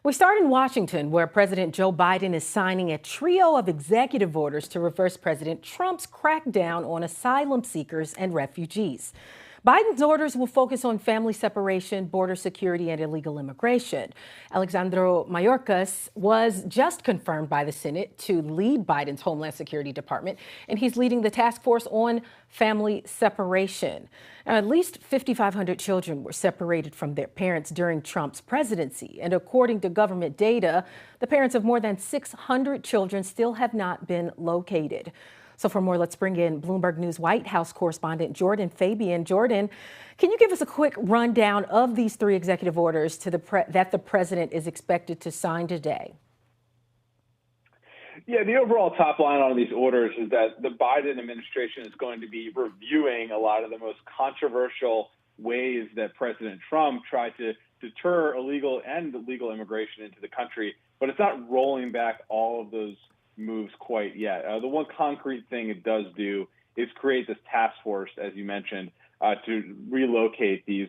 We start in Washington, where President Joe Biden is signing a trio of executive orders to reverse President Trump's crackdown on asylum seekers and refugees. Biden's orders will focus on family separation, border security, and illegal immigration. Alexandro Mayorkas was just confirmed by the Senate to lead Biden's Homeland Security Department, and he's leading the task force on family separation. Now, at least 5,500 children were separated from their parents during Trump's presidency, and according to government data, the parents of more than 600 children still have not been located. So for more, let's bring in Bloomberg News White House correspondent Jordan Fabian. Jordan, can you give us a quick rundown of these three executive orders that the president is expected to sign today? Yeah, the overall top line on these orders is that the Biden administration is going to be reviewing a lot of the most controversial ways that President Trump tried to deter illegal and legal immigration into the country, but it's not rolling back all of those moves quite yet. The one concrete thing it does do is create this task force, as you mentioned, to relocate these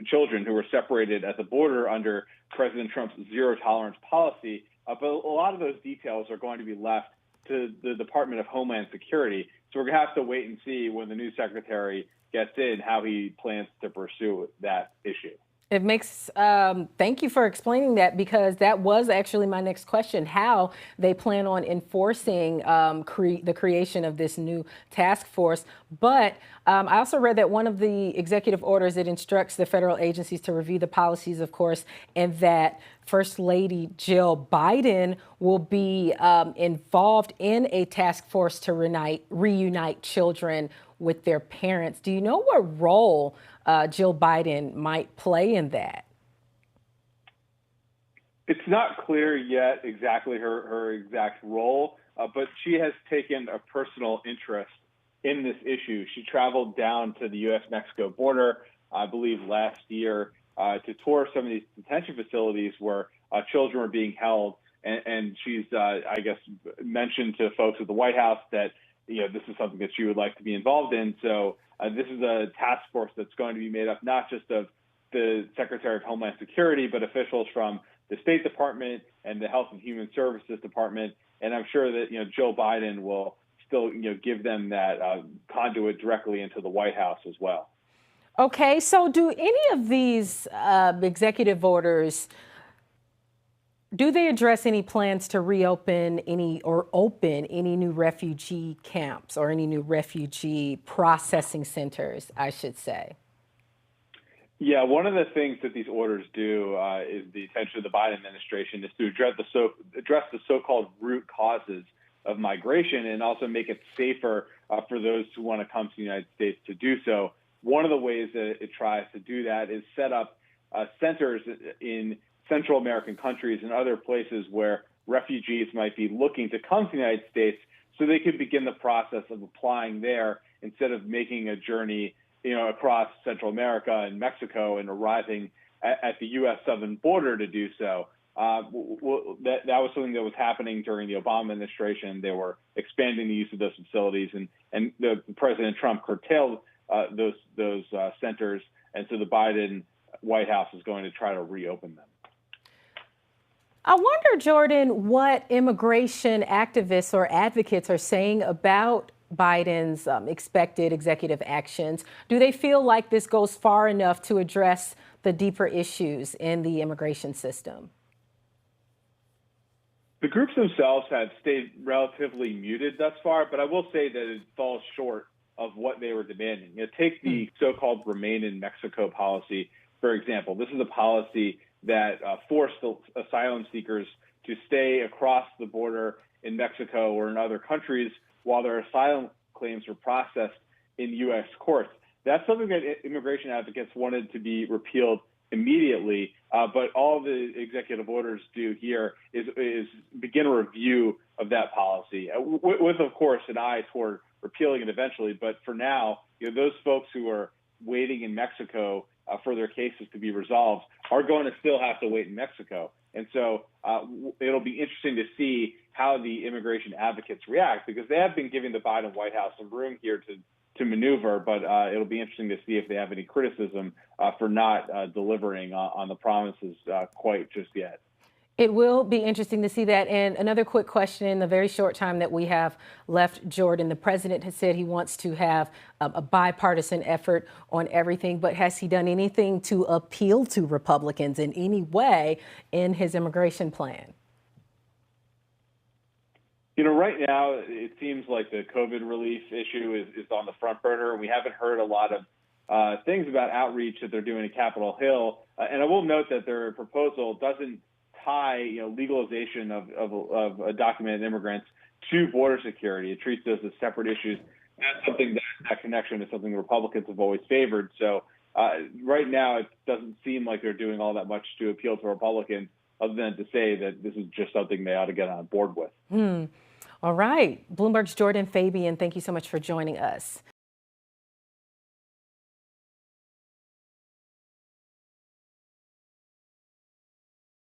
children who were separated at the border under President Trump's zero tolerance policy. But a lot of those details are going to be left to the Department of Homeland Security. So we're going to have to wait and see when the new secretary gets in how he plans to pursue that issue. It makes, thank you for explaining that, because that was actually my next question, how they plan on enforcing the creation of this new task force. But I also read that one of the executive orders, it instructs the federal agencies to review the policies, of course, and that First Lady Jill Biden will be involved in a task force to reunite children with their parents. Do you know what role Jill Biden might play in that? It's not clear yet exactly her exact role, but she has taken a personal interest in this issue. She traveled down to the U.S.-Mexico border, I believe last year, to tour some of these detention facilities where children were being held. And she's, I guess, mentioned to folks at the White House that this is something that she would like to be involved in. So this is a task force that's going to be made up not just of the Secretary of Homeland Security, but officials from the State Department and the Health and Human Services Department. And I'm sure that, Joe Biden will still, give them that conduit directly into the White House as well. Okay, so do any of these executive orders, do they address any plans to reopen open any new refugee camps or any new refugee processing centers, I should say? Yeah, one of the things that these orders do is the intention of the Biden administration is to address the so-called root causes of migration and also make it safer for those who want to come to the United States to do so. One of the ways that it tries to do that is set up centers in Central American countries and other places where refugees might be looking to come to the United States so they could begin the process of applying there instead of making a journey, across Central America and Mexico and arriving at the U.S. southern border to do so. That was something that was happening during the Obama administration. They were expanding the use of those facilities, and President Trump curtailed those centers, and so the Biden White House is going to try to reopen them. I wonder, Jordan, what immigration activists or advocates are saying about Biden's expected executive actions. Do they feel like this goes far enough to address the deeper issues in the immigration system? The groups themselves have stayed relatively muted thus far, but I will say that it falls short of what they were demanding. Take the so-called Remain in Mexico policy, for example. This is a policy that forced asylum seekers to stay across the border in Mexico or in other countries while their asylum claims were processed in U.S. courts. That's something that immigration advocates wanted to be repealed immediately, but all the executive orders do here is begin a review of that policy, with of course, an eye toward repealing it eventually. But for now, those folks who are waiting in Mexico for their cases to be resolved are going to still have to wait in Mexico. And so it'll be interesting to see how the immigration advocates react, because they have been giving the Biden White House some room here to maneuver, but it'll be interesting to see if they have any criticism for not delivering on the promises quite just yet. It will be interesting to see that. And another quick question in the very short time that we have left, Jordan, the president has said he wants to have a bipartisan effort on everything, but has he done anything to appeal to Republicans in any way in his immigration plan? Right now, it seems like the COVID relief issue is on the front burner. We haven't heard a lot of things about outreach that they're doing at Capitol Hill. And I will note that their proposal doesn't tie, legalization of undocumented immigrants to border security. It treats those as separate issues. That's something that connection is something Republicans have always favored. So right now, it doesn't seem like they're doing all that much to appeal to Republicans, other than to say that this is just something they ought to get on board with. All right. Bloomberg's Jordan Fabian, thank you so much for joining us.